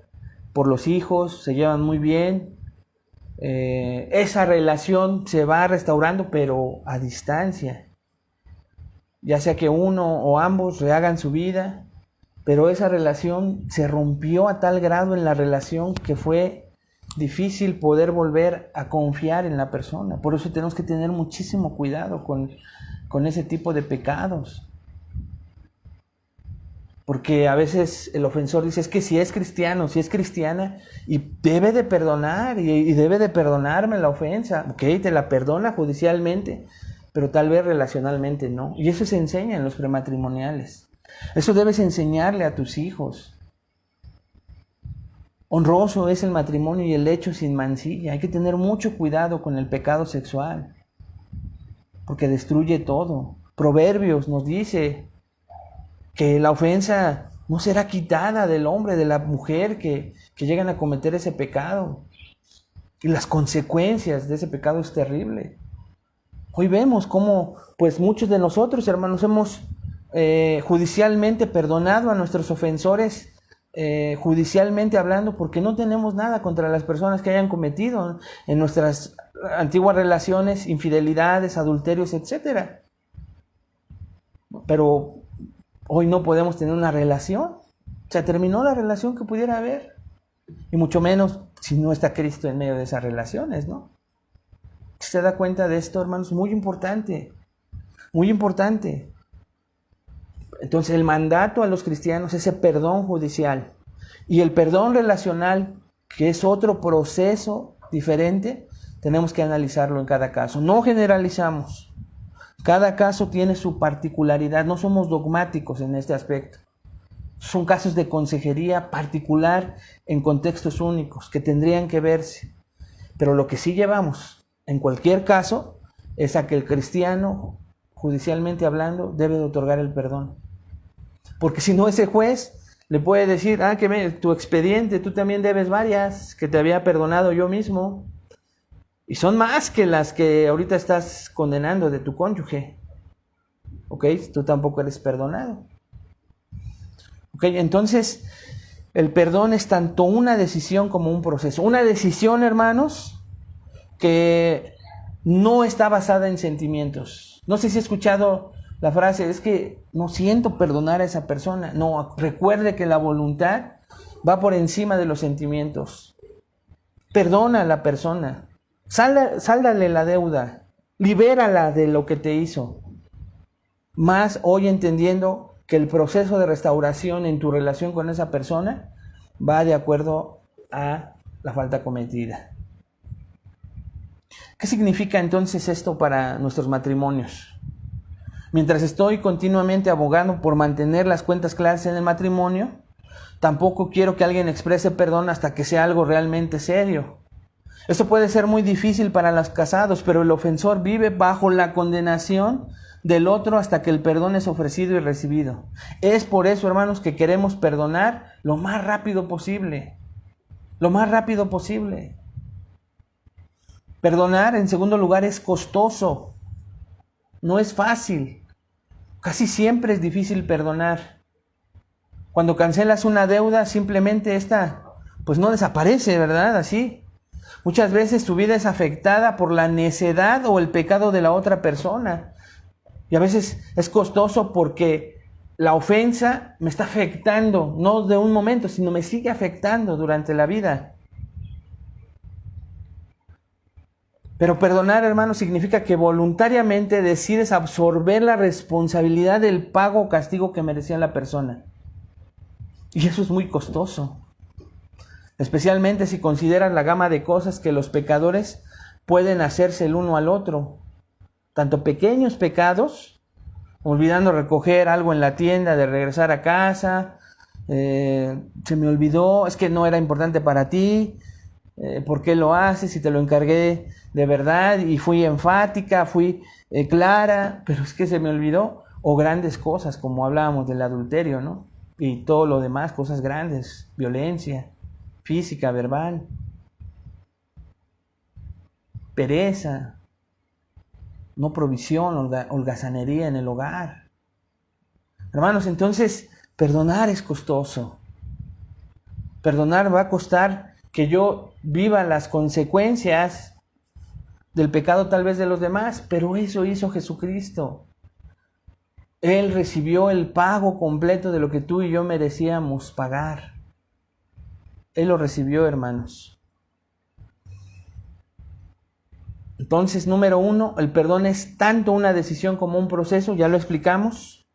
por los hijos, se llevan muy bien. Esa relación se va restaurando, pero a distancia. Ya sea que uno o ambos rehagan su vida, pero esa relación se rompió a tal grado en la relación que fue difícil poder volver a confiar en la persona. Por eso tenemos que tener muchísimo cuidado con ese tipo de pecados. Porque a veces el ofensor dice, es que si es cristiano, si es cristiana, y debe de perdonar, y debe de perdonarme la ofensa. Ok, te la perdona judicialmente, pero tal vez relacionalmente no. Y eso se enseña en los prematrimoniales. Eso debes enseñarle a tus hijos. Honroso es el matrimonio y el lecho sin mancilla. Hay que tener mucho cuidado con el pecado sexual, porque destruye todo. Proverbios nos dice que la ofensa no será quitada del hombre, de la mujer que llegan a cometer ese pecado. Y las consecuencias de ese pecado es terrible. Hoy vemos cómo, pues muchos de nosotros, hermanos, hemos judicialmente perdonado a nuestros ofensores, judicialmente hablando, porque no tenemos nada contra las personas que hayan cometido en nuestras antiguas relaciones, infidelidades, adulterios, etc. Pero hoy no podemos tener una relación. Se terminó la relación que pudiera haber. Y mucho menos si no está Cristo en medio de esas relaciones, ¿no? ¿Se da cuenta de esto, hermanos? Muy importante. Muy importante. Entonces, el mandato a los cristianos es ese perdón judicial. Y el perdón relacional, que es otro proceso diferente, tenemos que analizarlo en cada caso. No generalizamos. Cada caso tiene su particularidad. No somos dogmáticos en este aspecto. Son casos de consejería particular en contextos únicos que tendrían que verse. Pero lo que sí llevamos en cualquier caso es a que el cristiano, judicialmente hablando, debe de otorgar el perdón. Porque si no, ese juez le puede decir, tu expediente, tú también debes varias, que te había perdonado yo mismo. Y son más que las que ahorita estás condenando de tu cónyuge. ¿Ok? Tú tampoco eres perdonado. ¿Ok? Entonces, el perdón es tanto una decisión como un proceso. Una decisión, hermanos, que no está basada en sentimientos. No sé si he escuchado la frase, es que no siento perdonar a esa persona. No, recuerde que la voluntad va por encima de los sentimientos. Perdona a la persona. Sáldale la deuda. Libérala de lo que te hizo. Más hoy entendiendo que el proceso de restauración en tu relación con esa persona va de acuerdo a la falta cometida. ¿Qué significa entonces esto para nuestros matrimonios? Mientras estoy continuamente abogando por mantener las cuentas claras en el matrimonio, tampoco quiero que alguien exprese perdón hasta que sea algo realmente serio. Esto puede ser muy difícil para los casados, pero el ofensor vive bajo la condenación del otro hasta que el perdón es ofrecido y recibido. Es por eso, hermanos, que queremos perdonar lo más rápido posible. Lo más rápido posible. Perdonar, en segundo lugar, es costoso. No es fácil. Casi siempre es difícil perdonar. Cuando cancelas una deuda, simplemente esta, pues no desaparece, ¿verdad? Así. Muchas veces tu vida es afectada por la necedad o el pecado de la otra persona. Y a veces es costoso porque la ofensa me está afectando, no de un momento, sino me sigue afectando durante la vida. Pero perdonar, hermano, significa que voluntariamente decides absorber la responsabilidad del pago o castigo que merecía la persona. Y eso es muy costoso. Especialmente si consideras la gama de cosas que los pecadores pueden hacerse el uno al otro. Tanto pequeños pecados, olvidando recoger algo en la tienda, de regresar a casa, se me olvidó, es que no era importante para ti, ¿por qué lo haces? Si te lo encargué de verdad y fui enfática, fui clara, pero es que se me olvidó. O grandes cosas, como hablábamos del adulterio, ¿no? Y todo lo demás, cosas grandes, violencia física, verbal, pereza, no provisión, holgazanería en el hogar. Hermanos, entonces, perdonar es costoso. Perdonar va a costar que yo viva las consecuencias del pecado tal vez de los demás, pero eso hizo Jesucristo. Él recibió el pago completo de lo que tú y yo merecíamos pagar. Él lo recibió, hermanos. Entonces, número 1, el perdón es tanto una decisión como un proceso, ya lo explicamos.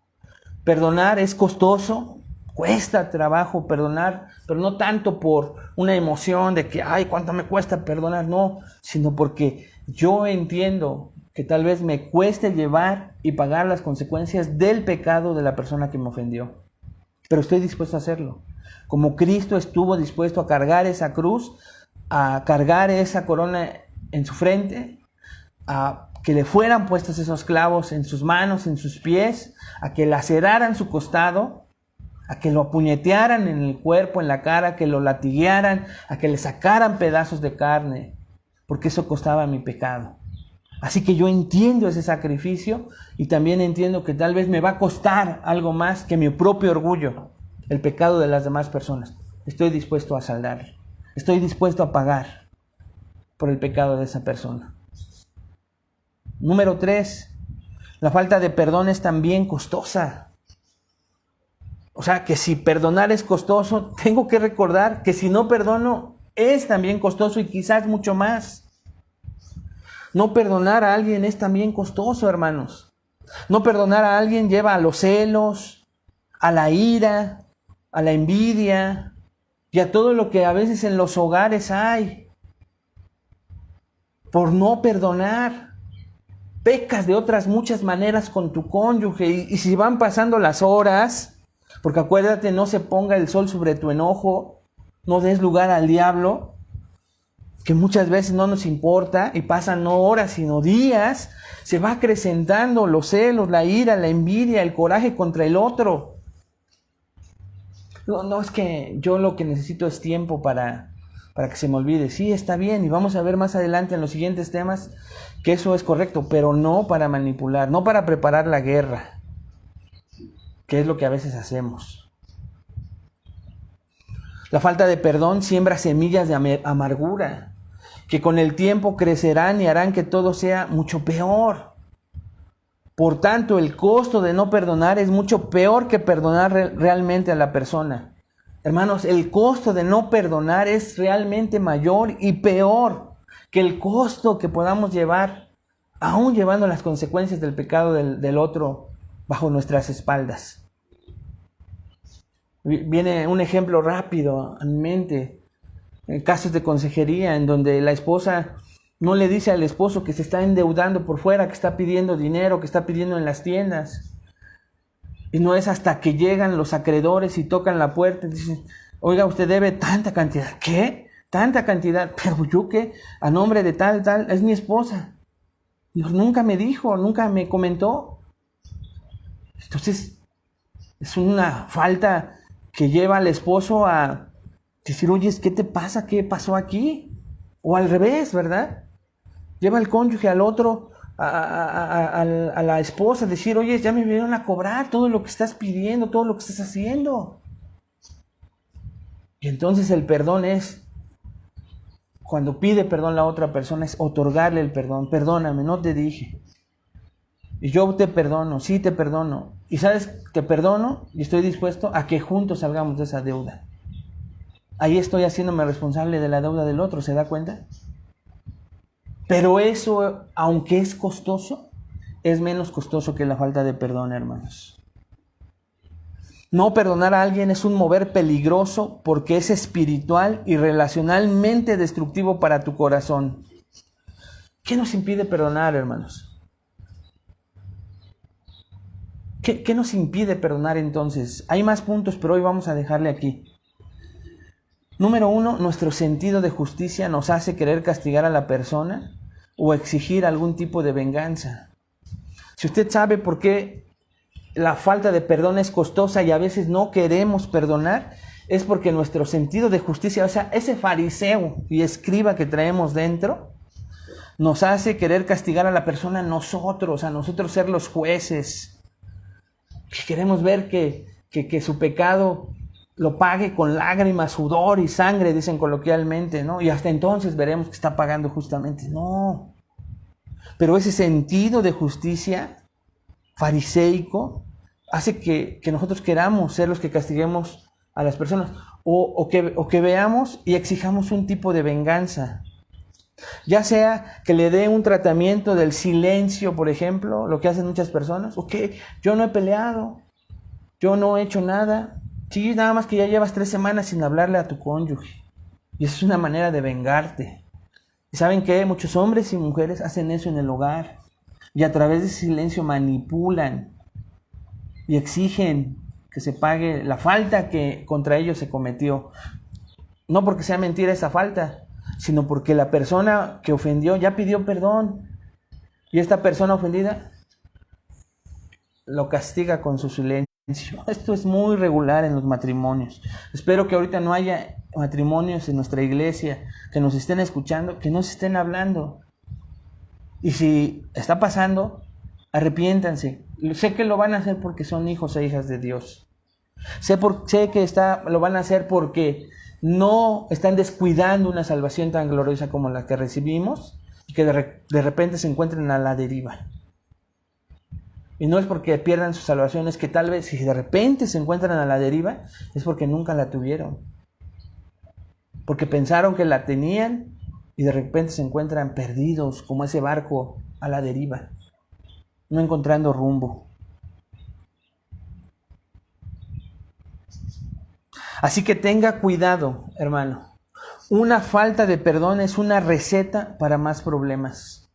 Perdonar es costoso, cuesta trabajo perdonar, pero no tanto por una emoción de que, ay, ¿cuánto me cuesta perdonar? No, sino porque yo entiendo que tal vez me cueste llevar y pagar las consecuencias del pecado de la persona que me ofendió. Pero estoy dispuesto a hacerlo. Como Cristo estuvo dispuesto a cargar esa cruz, a cargar esa corona en su frente, a que le fueran puestos esos clavos en sus manos, en sus pies, a que laceraran su costado, a que lo apuñetearan en el cuerpo, en la cara, que lo latiguearan, a que le sacaran pedazos de carne, porque eso costaba mi pecado. Así que yo entiendo ese sacrificio y también entiendo que tal vez me va a costar algo más que mi propio orgullo, el pecado de las demás personas. Estoy dispuesto a saldar, estoy dispuesto a pagar por el pecado de esa persona. Número 3, la falta de perdón es también costosa. O sea, que si perdonar es costoso, tengo que recordar que si no perdono es también costoso y quizás mucho más. No perdonar a alguien es también costoso, hermanos. No perdonar a alguien lleva a los celos, a la ira, a la envidia y a todo lo que a veces en los hogares hay. Por no perdonar, pecas de otras muchas maneras con tu cónyuge y si van pasando las horas, porque acuérdate, no se ponga el sol sobre tu enojo, no des lugar al diablo, que muchas veces no nos importa y pasan no horas sino días, se va acrecentando los celos, la ira, la envidia, el coraje contra el otro. No, es que yo lo que necesito es tiempo para que se me olvide. Sí, está bien, y vamos a ver más adelante en los siguientes temas que eso es correcto, pero no para manipular, no para preparar la guerra, que es lo que a veces hacemos. La falta de perdón siembra semillas de amargura, que con el tiempo crecerán y harán que todo sea mucho peor. Por tanto, el costo de no perdonar es mucho peor que perdonar realmente a la persona. Hermanos, el costo de no perdonar es realmente mayor y peor que el costo que podamos llevar, aún llevando las consecuencias del pecado del otro bajo nuestras espaldas. Viene un ejemplo rápido a mi mente, en casos de consejería en donde la esposa no le dice al esposo que se está endeudando por fuera, que está pidiendo dinero, que está pidiendo en las tiendas. Y no es hasta que llegan los acreedores y tocan la puerta y dicen, oiga, usted debe tanta cantidad. ¿Qué? Tanta cantidad. Pero yo qué, a nombre de tal, es mi esposa. Nunca me dijo, nunca me comentó. Entonces, es una falta que lleva al esposo a decir, oye, ¿qué te pasa? ¿Qué pasó aquí? O al revés, ¿verdad? Lleva al cónyuge al otro, a la esposa, a decir, oye, ya me vinieron a cobrar todo lo que estás pidiendo, todo lo que estás haciendo. Y entonces el perdón es, cuando pide perdón la otra persona, es otorgarle el perdón. Perdóname, no te dije. Y yo te perdono, sí te perdono. Y sabes, te perdono y estoy dispuesto a que juntos salgamos de esa deuda. Ahí estoy haciéndome responsable de la deuda del otro, ¿se da cuenta? Pero eso, aunque es costoso, es menos costoso que la falta de perdón, hermanos. No perdonar a alguien es un mover peligroso porque es espiritual y relacionalmente destructivo para tu corazón. ¿Qué nos impide perdonar, hermanos? ¿Qué nos impide perdonar entonces? Hay más puntos, pero hoy vamos a dejarle aquí. Número 1, nuestro sentido de justicia nos hace querer castigar a la persona o exigir algún tipo de venganza. Si usted sabe por qué la falta de perdón es costosa y a veces no queremos perdonar, es porque nuestro sentido de justicia, o sea, ese fariseo y escriba que traemos dentro, nos hace querer castigar a la persona a nosotros ser los jueces. Que queremos ver que su pecado lo pague con lágrimas, sudor y sangre, dicen coloquialmente, ¿no? Y hasta entonces veremos que está pagando justamente. No. Pero ese sentido de justicia fariseico hace que nosotros queramos ser los que castiguemos a las personas o que veamos y exijamos un tipo de venganza. Ya sea que le dé un tratamiento del silencio, por ejemplo, lo que hacen muchas personas. Ok, yo no he peleado, yo no he hecho nada. Sí, nada más que ya llevas 3 semanas sin hablarle a tu cónyuge. Y eso es una manera de vengarte. ¿Y saben qué? Muchos hombres y mujeres hacen eso en el hogar. Y a través de ese silencio manipulan y exigen que se pague la falta que contra ellos se cometió. No porque sea mentira esa falta, sino porque la persona que ofendió ya pidió perdón. Y esta persona ofendida lo castiga con su silencio. Esto es muy regular en los matrimonios. Espero que ahorita no haya matrimonios en nuestra iglesia que nos estén escuchando, que no se estén hablando. Y si está pasando, arrepiéntanse. Sé que lo van a hacer porque son hijos e hijas de Dios. Sé que lo van a hacer porque no están descuidando una salvación tan gloriosa como la que recibimos y que de repente se encuentren a la deriva. Y no es porque pierdan su salvación, es que tal vez si de repente se encuentran a la deriva, es porque nunca la tuvieron. Porque pensaron que la tenían y de repente se encuentran perdidos como ese barco a la deriva, no encontrando rumbo. Así que tenga cuidado, hermano. Una falta de perdón es una receta para más problemas.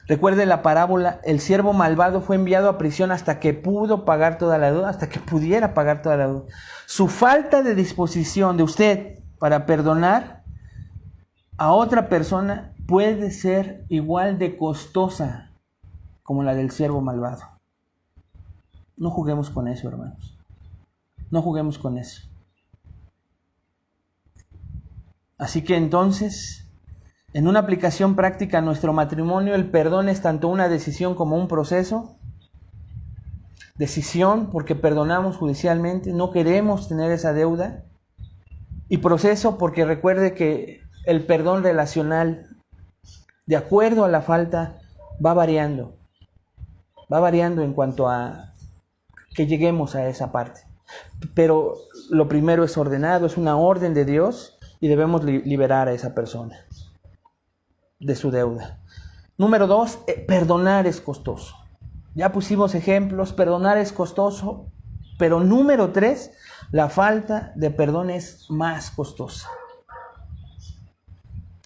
Recuerde la parábola, el siervo malvado fue enviado a prisión hasta que pudo pagar toda la deuda, hasta que pudiera pagar toda la deuda. Su falta de disposición de usted para perdonar a otra persona puede ser igual de costosa como la del siervo malvado. No juguemos con eso, hermanos. No juguemos con eso. Así que entonces, en una aplicación práctica a nuestro matrimonio, el perdón es tanto una decisión como un proceso. Decisión porque perdonamos judicialmente, no queremos tener esa deuda. Y proceso porque recuerde que el perdón relacional, de acuerdo a la falta, va variando. Va variando en cuanto a que lleguemos a esa parte. Pero lo primero es ordenado, es una orden de Dios y debemos liberar a esa persona de su deuda. Número 2, perdonar es costoso. Ya pusimos ejemplos, perdonar es costoso, pero número 3, la falta de perdón es más costosa.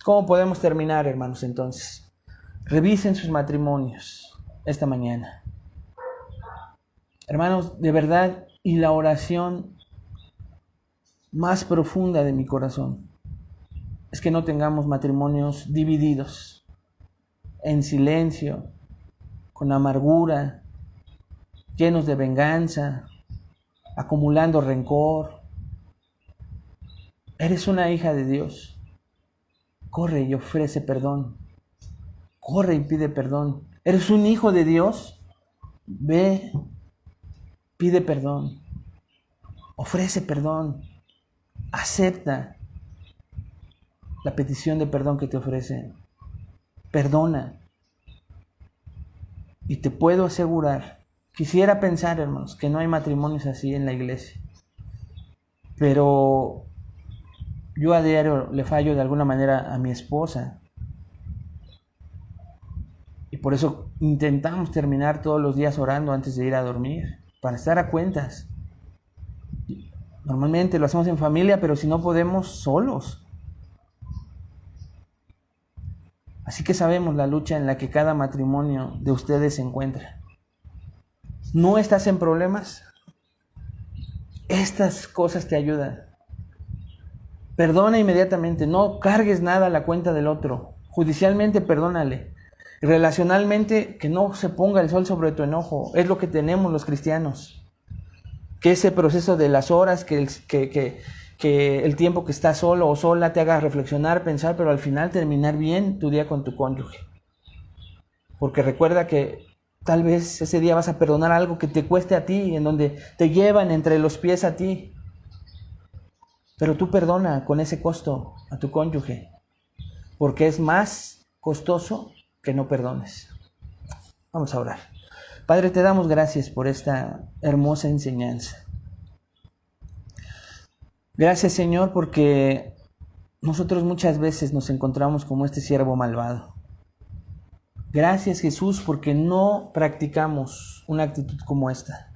¿Cómo podemos terminar, hermanos, entonces? Revisen sus matrimonios esta mañana. Hermanos, de verdad, y la oración más profunda de mi corazón es que no tengamos matrimonios divididos, en silencio, con amargura, llenos de venganza, acumulando rencor. Eres una hija de Dios. Corre y ofrece perdón. Corre y pide perdón. Eres un hijo de Dios. Ve, pide perdón. Ofrece perdón. Acepta la petición de perdón que te ofrecen. Perdona. Y te puedo asegurar, quisiera pensar, hermanos, que no hay matrimonios así en la iglesia. Pero yo a diario le fallo de alguna manera a mi esposa. Y por eso intentamos terminar todos los días orando antes de ir a dormir, para estar a cuentas. Normalmente lo hacemos en familia, pero si no podemos, solos. Así que sabemos la lucha en la que cada matrimonio de ustedes se encuentra. ¿No estás en problemas? Estas cosas te ayudan. Perdona inmediatamente, no cargues nada a la cuenta del otro. Judicialmente perdónale. Relacionalmente, que no se ponga el sol sobre tu enojo. Es lo que tenemos los cristianos. Que ese proceso de las horas, que el tiempo que estás solo o sola te haga reflexionar, pensar, pero al final terminar bien tu día con tu cónyuge. Porque recuerda que tal vez ese día vas a perdonar algo que te cueste a ti, en donde te llevan entre los pies a ti. Pero tú perdona con ese costo a tu cónyuge, porque es más costoso que no perdones. Vamos a orar. Padre, te damos gracias por esta hermosa enseñanza. Gracias, Señor, porque nosotros muchas veces nos encontramos como este siervo malvado. Gracias, Jesús, porque no practicamos una actitud como esta.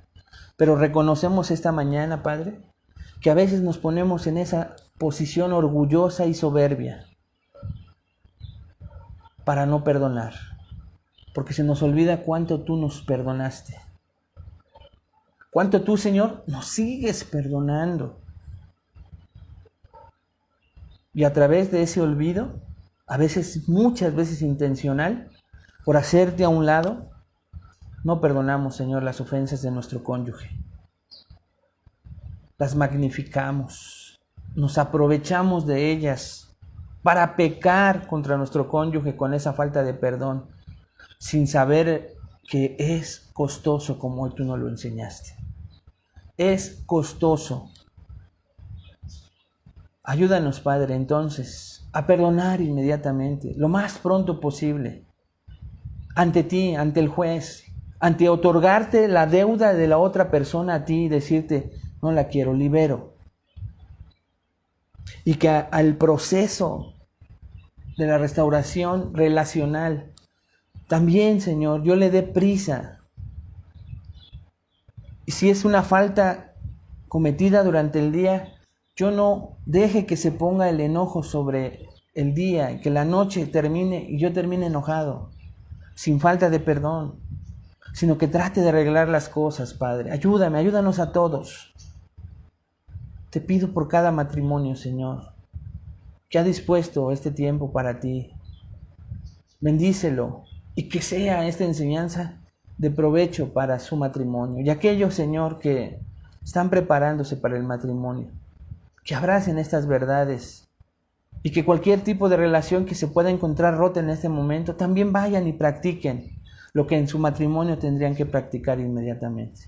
Pero reconocemos esta mañana, Padre, que a veces nos ponemos en esa posición orgullosa y soberbia para no perdonar. Porque se nos olvida cuánto tú nos perdonaste. Cuánto tú, Señor, nos sigues perdonando. Y a través de ese olvido, a veces, muchas veces intencional, por hacerte a un lado, no perdonamos, Señor, las ofensas de nuestro cónyuge. Las magnificamos, nos aprovechamos de ellas para pecar contra nuestro cónyuge con esa falta de perdón, sin saber que es costoso como hoy tú nos lo enseñaste. Es costoso. Ayúdanos, Padre, entonces, a perdonar inmediatamente, lo más pronto posible, ante ti, ante el juez, ante otorgarte la deuda de la otra persona a ti y decirte, no la quiero, libero. Y que al proceso de la restauración relacional, también, Señor, yo le dé prisa. Y si es una falta cometida durante el día, yo no deje que se ponga el enojo sobre el día y que la noche termine y yo termine enojado, sin falta de perdón, sino que trate de arreglar las cosas, Padre. Ayúdame, ayúdanos a todos. Te pido por cada matrimonio, Señor, que ha dispuesto este tiempo para ti. Bendícelo y que sea esta enseñanza de provecho para su matrimonio. Y aquellos, Señor, que están preparándose para el matrimonio, que abracen estas verdades y que cualquier tipo de relación que se pueda encontrar rota en este momento, también vayan y practiquen lo que en su matrimonio tendrían que practicar inmediatamente.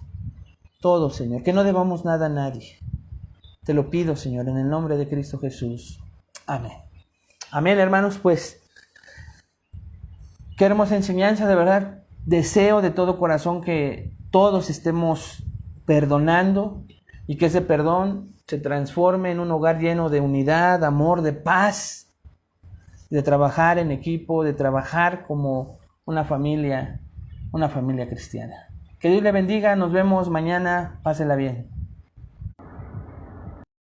Todo, Señor, que no debamos nada a nadie. Te lo pido, Señor, en el nombre de Cristo Jesús. Amén. Amén, hermanos, pues qué hermosa enseñanza, de verdad. Deseo de todo corazón que todos estemos perdonando y que ese perdón se transforme en un hogar lleno de unidad, amor, de paz, de trabajar en equipo, de trabajar como una familia cristiana. Que Dios le bendiga, nos vemos mañana, pásela bien.